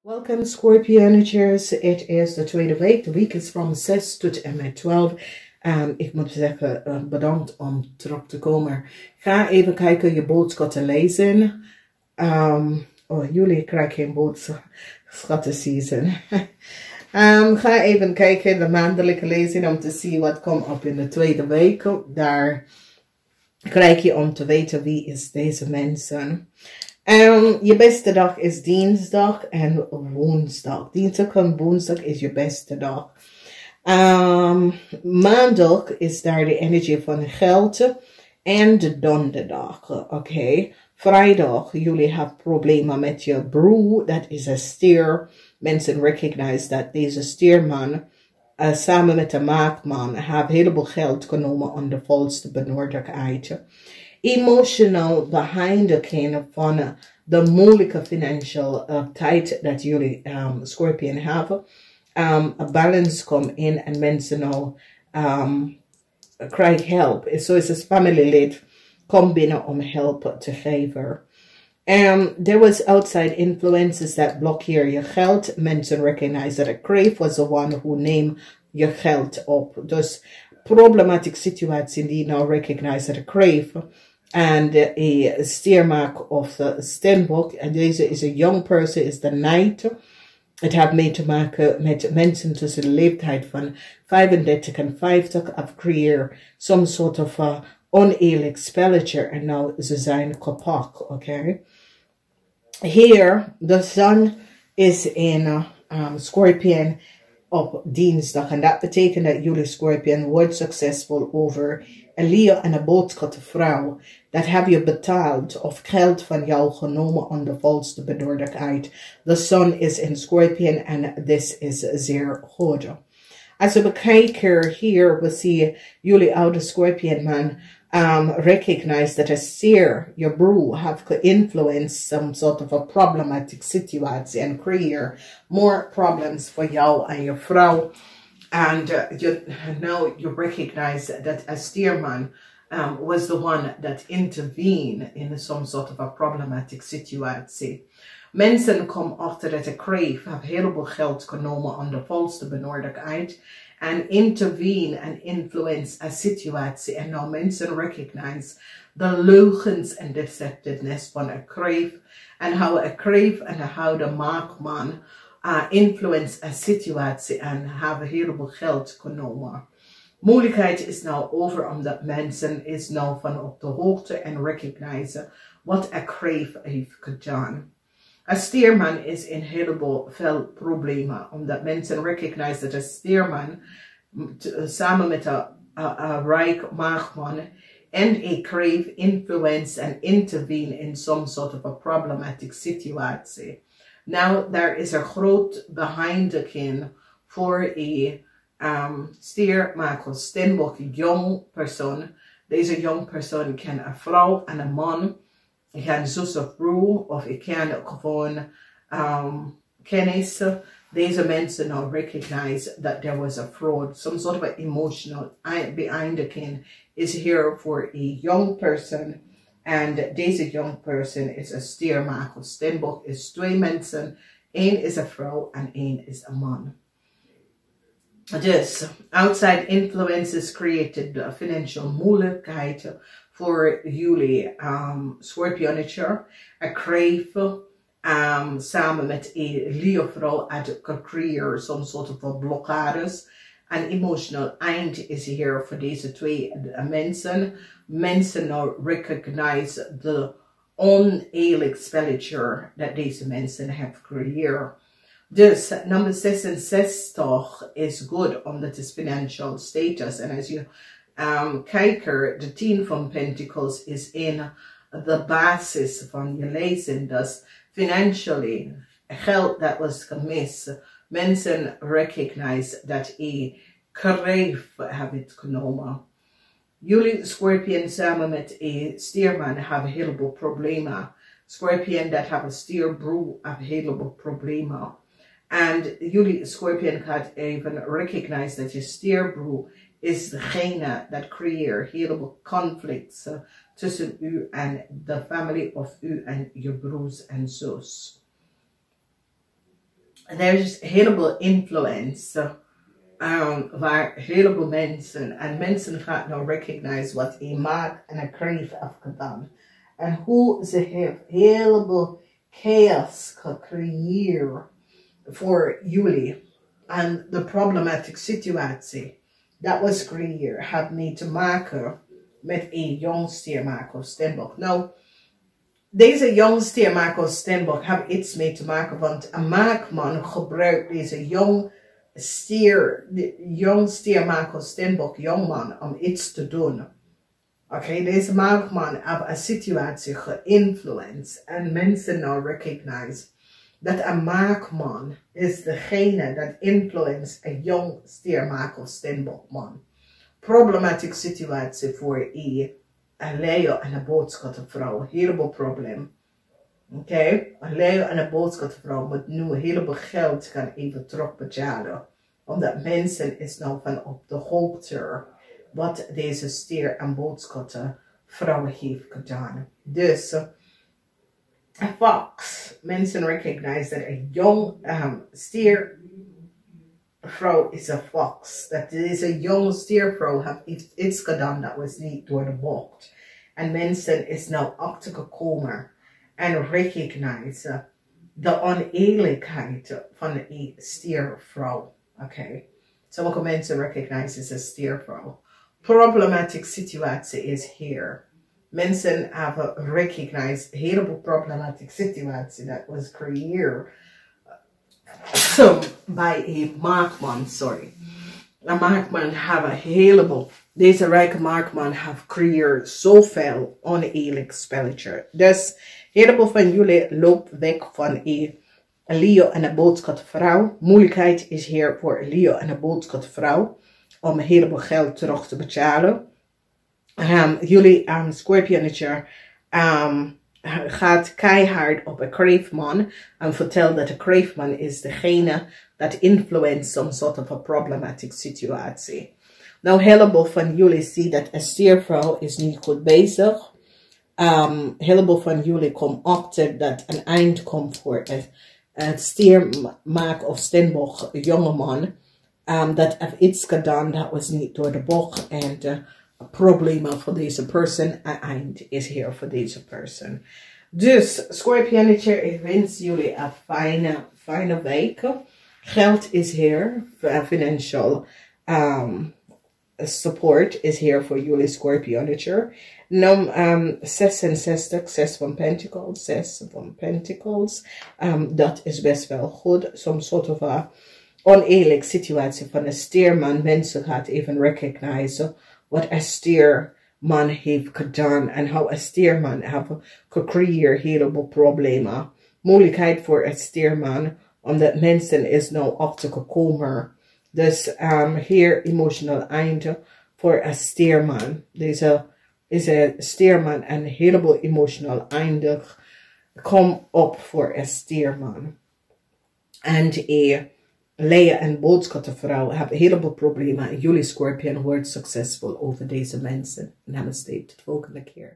Welcome Scorpionetjes, het is de tweede week. De week is van 6 tot en met 12. Ik moet zeggen, bedankt om terug te komen. Ga even kijken je boodschappen lezen. Jullie krijgen geen boodschappen season. Ga even kijken de maandelijke lezing om te zien wat komt op in de tweede week. Daar krijg je om te weten wie is deze mensen. Je beste dag is dinsdag en woensdag. Dinsdag en woensdag is je beste dag. Maandag is daar de energie van geld en de donderdag. Oké. Vrijdag, jullie hebben problemen met je broer. Dat is een stier. Mensen recognize dat deze stierman samen met de maakman hebben heleboel geld genomen om de volste benodigdheid. Emotional behind the cane van de moeilijke financial tijd dat jullie Scorpion hebben. A balance komt in en mensen nou krijgen help. Zo is het familielid komt binnen om help te geven. There was outside influences that blokkeer je geld. Mensen recognize that a crave was the one who named je geld op. Dus problematische situatie die nou recognize that a crave. And a steermark of the Stenbock. En deze is a young person, is the knight. Het heeft mee te maken met mensen tussen de leeftijd van 35 en 50. Of creëer some sort of oneerlijk spelletje. En nou ze zijn kapot, oké. Hier, de zon is in Scorpion op dinsdag. En dat betekent dat jullie Scorpion wordt succesvol over een Leo en een boodschapte vrouw. Dat heb je betaald of geld van jou genomen om de volste benodigdheid. De zon is in Scorpion en this is zeer goed. Als we bekijken hier, we zien jullie oude Scorpion man recognize that a seer, your brew, have influenced some sort of a problematic situation and create more problems for jou and your vrouw. And now you recognize that a steerman was the one that intervened in some sort of a problematic situation. Mensen komen achter dat de crave have heleboel geld genomen om de volste benodigdheid en intervene en influence a situatie. En nou mensen recognize de leugens en deceptiveness van a crave en how a crave en how de maakman influence a situatie en hebben heleboel geld genomen. Moeilijkheid is nou over omdat mensen is nou van op de hoogte en recognize wat a crave heeft gedaan. Een steerman is in heleboel veel problemen omdat mensen recognize dat een steerman samen met een rijk maagman en a crave influence and intervene in some sort of a problematic situatie. Now, there is a groot behind the kin voor een steermaker, stenbok, jong persoon. Deze jong persoon kan een vrouw en een man. Ik kan zus of broer of ik kan gewoon kennis. Deze mensen now recognize that there was a fraud. Some sort of an emotional behind the kin is here for a young person. And deze young person is a steermaker. Stenbok is twee mensen. Eén is een vrouw en één is een man. Dus, outside influences created financial moeilijkheid voor jullie Scorpionetje. A crave samen met een Leo-vrouw uit creëer some sort of blokkades. An emotional eind is hier voor deze twee mensen. Mensen nou recognize de oneerlijk spelletje dat deze mensen hebben gecreëerd. Dus nummer 66 is goed omdat het is financial status. En als je kijkt, de 10 van Pentacles is in de basis van je lezing. Dus financially, geld dat was gemist. Mensen recognize dat een crave hebben genomen. Jullie Scorpion samen met een steerman hebben een heleboel problemen. Scorpion dat hebben een steerbroer hebben een heleboel problemen. En jullie Scorpion gaat even recognize dat je steerbroer is degene dat creëert heleboel conflicts tussen u en de familie of u en je broers en zus. Er is een heleboel influence waar een heleboel mensen, en mensen gaan nou recognize wat hij maakt en een kreef heeft gedaan. En hoe ze heeft een heleboel chaos gecreëerd voor jullie. En de problematische situatie dat was gecreëerd had mee te maken met een jong stiermaker of steenbok. Nou, deze jong stiermaker of steenbok heeft iets mee te maken, want een maakman gebruikt deze jong stiermaker of steenbok jongman om iets te doen. Oké, deze maakman heeft een situatie geïnfluenced en mensen nou recognize dat een maakman is degene dat influence een jong stiermaker of steenbokman. Problematische situatie voor een leeuw en een boodschappenvrouw. Heleboel probleem. Oké, een leeuw en een boodschappenvrouw moet nu een heleboel geld gaan even terugbetalen. Omdat mensen is nou van op de hoogte wat deze stier en boodschappenvrouw heeft gedaan. Dus een fox. Mensen recognize dat een jong stiervrouw is een fox. Dat deze jong stiervrouw heeft iets gedaan dat was niet door de bocht. En mensen is nou achtergekomen en recognize de oneerlijkheid van een stiervrouw. Oké. Sommige mensen recognize is een stiervrouw. Problematische situatie is hier. Mensen hebben recognized een heleboel problematische situatie dat was creëerd bij een maakman, sorry. Een maakman heeft een heleboel. Deze rijke maakman heeft gecreëerd zoveel oneerlijk spelletje. Dus een heleboel van jullie loopt weg van een Leo en een boodschapvrouw. Moeilijkheid is hier voor een Leo en een boodschapvrouw om een heleboel geld terug te betalen. Jullie Scorpionnetje gaat keihard op een kreefman en vertelt dat de kreefman is degene dat influenced some sort of a problematic situatie. Nou, een heleboel van jullie zien dat een stiervrouw is niet goed bezig. Een heleboel van jullie komen achter dat een eind komt voor het stiermaak of steenbok jongeman. Dat heeft iets gedaan dat was niet door de bocht en problemen voor deze persoon. Een eind is hier voor deze persoon. Dus, Scorpionnetje, ik wens jullie een fijne week. Geld is hier. Financial support is hier voor jullie, Scorpionnetje. Nummer 66, 6 van Pentacles, 6 van Pentacles. Dat is best wel goed. Some sort of a oneerlijke situatie van een stierman. Mensen gaan even recognize wat een stierman heeft gedaan en hoe een stierman heeft gecreëerd heleboel problemen. Moeilijkheid voor een stierman, omdat mensen is nou achtergekomen. Dus hier emotional einde voor een stierman. Deze is een stierman en een heleboel emotional einde kom op voor een stierman. En Leo en boodschappenvrouw hebben een heleboel problemen. En jullie Scorpion wordt succesvol over deze mensen. Namaste, tot de volgende keer.